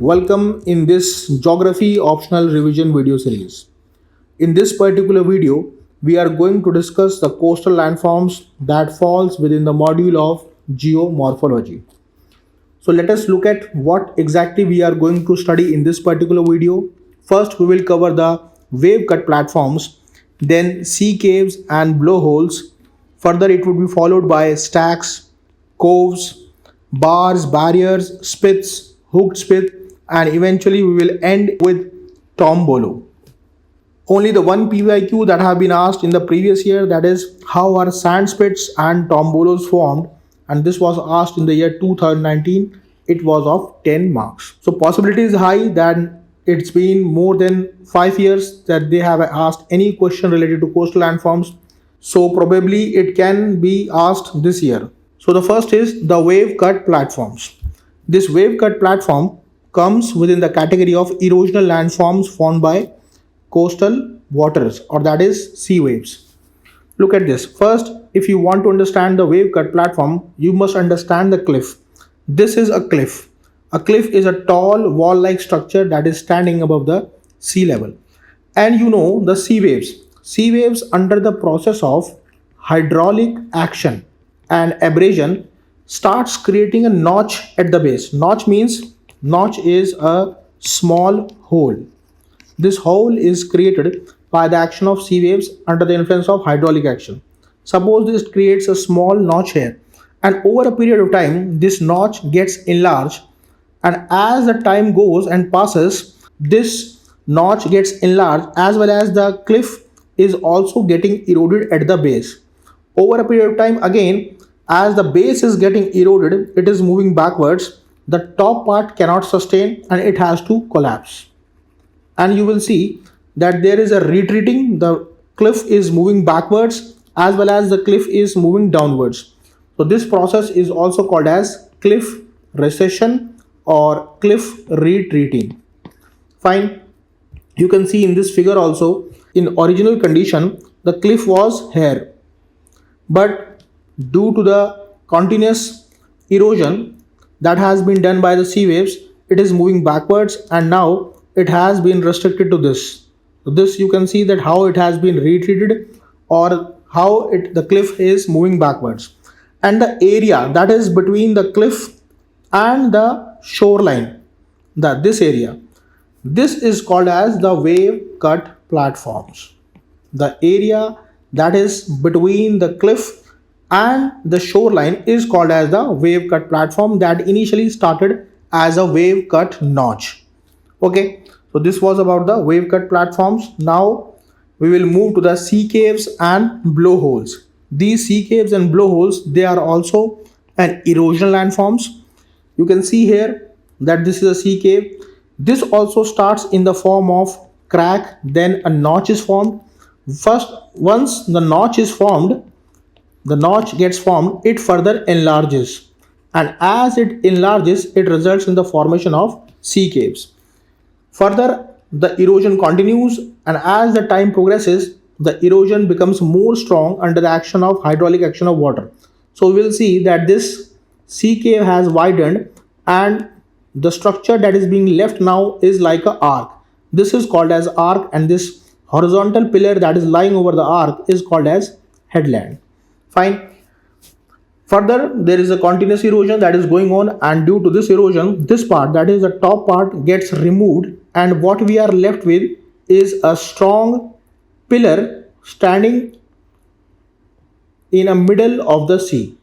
Welcome in this Geography Optional revision video series. In this particular video, we are going to discuss the coastal landforms that falls within the module of Geomorphology. So let us look at what exactly we are going to study in this particular video. First, we will cover the wave cut platforms, then sea caves and blowholes. Further, it would be followed by stacks, coves, bars, barriers, spits, hooked spit, and eventually we will end with Tombolo. Only the one PYQ that have been asked in the previous year, that is how are sand spits and tombolos formed, and this was asked in the year 2019. It was of 10 marks. So possibility is high that it's been more than 5 years that they have asked any question related to coastal landforms. So probably it can be asked this year. So the first is the wave cut platforms. This wave cut platform comes within the category of erosional landforms formed by coastal waters, or that is sea waves. Look at this. First, if you want to understand the wave cut platform, you must understand the cliff. This is a cliff. A cliff is a tall wall-like structure that is standing above the sea level. And you know the sea waves. Sea waves, under the process of hydraulic action and abrasion, starts creating a notch at the base. Notch is a small hole. This hole is created by the action of sea waves under the influence of hydraulic action. Suppose this creates a small notch here, and over a period of time this notch gets enlarged, and as the time goes and passes, this notch gets enlarged as well as the cliff is also getting eroded at the base. Over a period of time again, as the base is getting eroded, it is moving backwards. The top part cannot sustain and it has to collapse. And you will see that there is a retreating, the cliff is moving backwards as well as the cliff is moving downwards. So this process is also called as cliff recession or cliff retreating. Fine. You can see in this figure also, in original condition, the cliff was here. But due to the continuous erosion that has been done by the sea waves, it is moving backwards and now it has been restricted to this. So this you can see that how it has been retreated or how the cliff is moving backwards. And the area that is between the cliff and the shoreline, this area, this is called as the wave cut platforms. The area that is between the cliff and the shoreline is called as the wave cut platform that initially started as a wave cut notch. Okay, so this was about the wave cut platforms. Now we will move to the sea caves and blowholes. These sea caves and blowholes, they are also an erosional landforms. You can see here that this is a sea cave. This also starts in the form of crack, then a notch is formed. First, once the notch is formed, the notch gets formed, it further enlarges, and as it enlarges, it results in the formation of sea caves. Further, the erosion continues, and as the time progresses, the erosion becomes more strong under the action of hydraulic action of water. So we will see that this sea cave has widened and the structure that is being left now is like an arc. This is called as arc, and this horizontal pillar that is lying over the arc is called as headland. Fine. Further, there is a continuous erosion that is going on, and due to this erosion, this part, that is the top part, gets removed, and what we are left with is a strong pillar standing in the middle of the sea.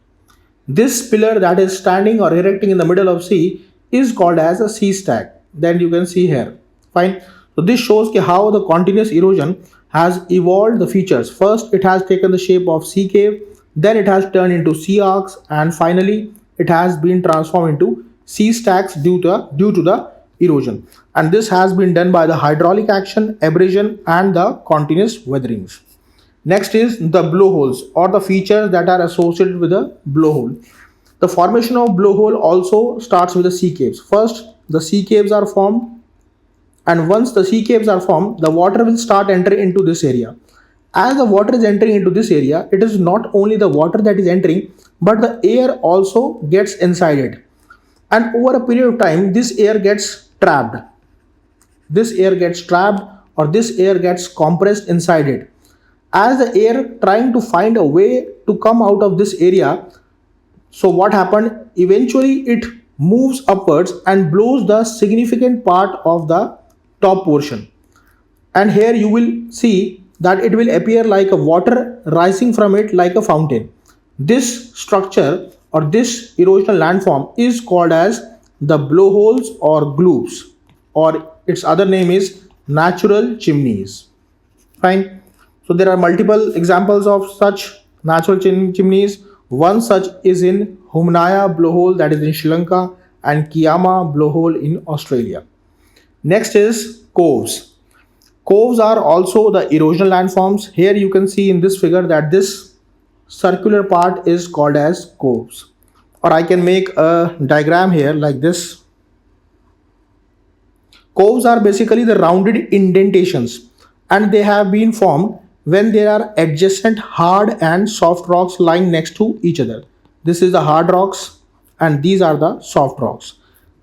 This pillar that is standing or erecting in the middle of sea is called as a sea stack. Then you can see here. Fine. So this shows how the continuous erosion has evolved the features. First, it has taken the shape of sea cave. Then it has turned into sea arcs, and finally it has been transformed into sea stacks due to the erosion. And this has been done by the hydraulic action, abrasion, and the continuous weatherings. Next is the blowholes, or the features that are associated with a blowhole. The formation of blowhole also starts with the sea caves. First, the sea caves are formed, and once the sea caves are formed, the water will start entering into this area. As the water is entering into this area, it is not only the water that is entering, but the air also gets inside it. And over a period of time, this air gets trapped. This air gets trapped, or this air gets compressed inside it. As the air trying to find a way to come out of this area, so what happened? Eventually it moves upwards and blows the significant part of the top portion. And here you will see that it will appear like a water rising from it like a fountain. This structure or this erosional landform is called as the blowholes or gloops, or its other name is natural chimneys. Fine. So there are multiple examples of such natural chimneys. One such is in Humnaya blowhole, that is in Sri Lanka, and Kiama blowhole in Australia. Next is coves. Coves are also the erosional landforms. Here you can see in this figure that this circular part is called as coves. Or I can make a diagram here like this. Coves are basically the rounded indentations, and they have been formed when there are adjacent hard and soft rocks lying next to each other. This is the hard rocks and these are the soft rocks.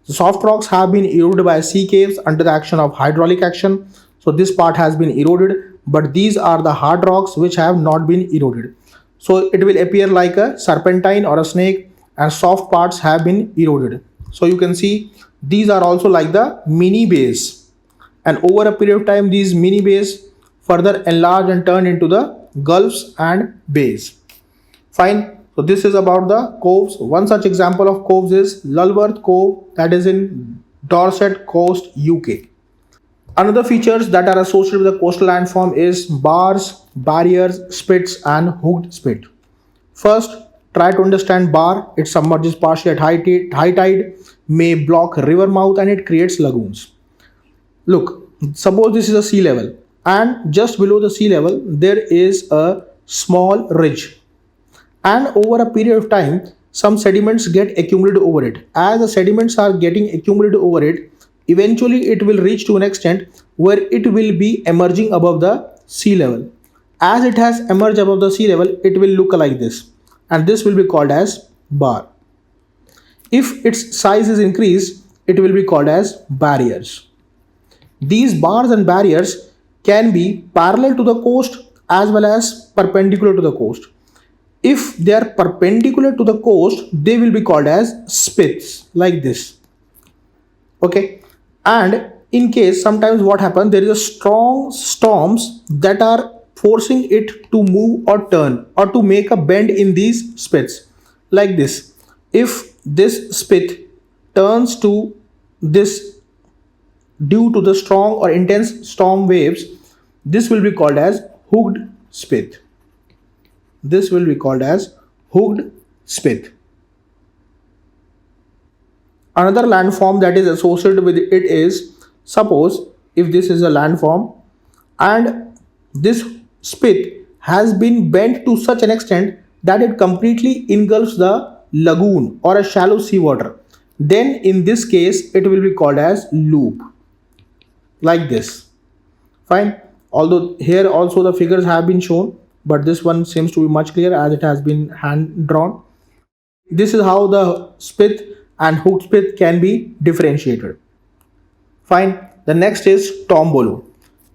The soft rocks have been eroded by sea caves under the action of hydraulic action. So this part has been eroded, but these are the hard rocks which have not been eroded. So it will appear like a serpentine or a snake, and soft parts have been eroded. So you can see these are also like the mini bays, and over a period of time these mini bays further enlarge and turn into the gulfs and bays. Fine. So this is about the coves. One such example of coves is Lulworth Cove, that is in Dorset Coast, UK. Another features that are associated with the coastal landform is bars, barriers, spits and hooked spit. First, try to understand bar. It submerges partially at high tide, may block river mouth, and it creates lagoons. Look, suppose this is a sea level, and just below the sea level there is a small ridge, and over a period of time some sediments get accumulated over it. As the sediments are getting accumulated over it, eventually it will reach to an extent where it will be emerging above the sea level. As it has emerged above the sea level, it will look like this, and this will be called as bar. If its size is increased, it will be called as barriers. These bars and barriers can be parallel to the coast as well as perpendicular to the coast. If they are perpendicular to the coast, they will be called as spits, like this. Okay. And in case sometimes what happens, there is a strong storms that are forcing it to move or turn or to make a bend in these spits, like this. If this spit turns to this due to the strong or intense storm waves, this will be called as hooked spit. This will be called as hooked spit. Another landform that is associated with it is, suppose if this is a landform and this spit has been bent to such an extent that it completely engulfs the lagoon or a shallow seawater, then in this case it will be called as loop, like this. Fine. Although here also the figures have been shown, but this one seems to be much clearer as it has been hand drawn. This is how the spit and hooked spit can be differentiated. Fine. The next is Tombolo,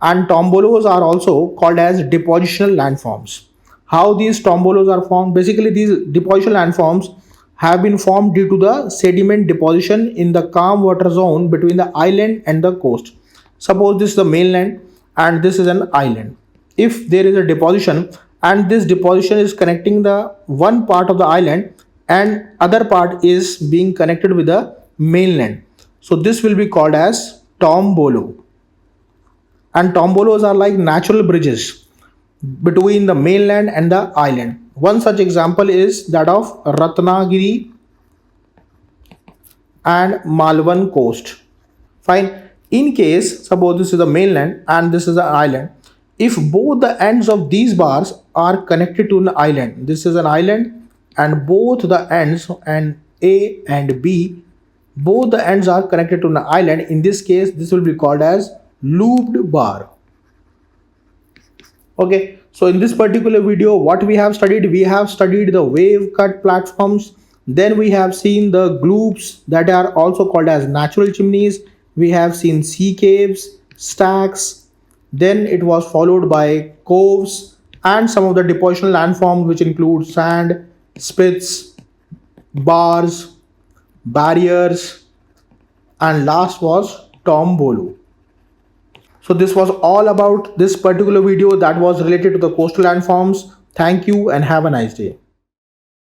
and Tombolos are also called as depositional landforms. How these Tombolos are formed? Basically, these depositional landforms have been formed due to the sediment deposition in the calm water zone between the island and the coast. Suppose this is the mainland and this is an island. If there is a deposition and this deposition is connecting the one part of the island and other part is being connected with the mainland, so this will be called as Tombolo. And Tombolos are like natural bridges between the mainland and the island. One such example is that of Ratnagiri and Malvan Coast. Fine. In case, suppose this is the mainland and this is the island, if both the ends of these bars are connected to an island, this is an island and both the ends and A and B, both the ends are connected to an island, in this case this will be called as looped bar. Okay, so in this particular video what we have studied the wave cut platforms, then we have seen the gloops that are also called as natural chimneys, we have seen sea caves, stacks, then it was followed by coves and some of the depositional landforms which include sand, spits, bars, barriers, and last was Tombolo. So this was all about this particular video that was related to the coastal landforms. Thank you and have a nice day.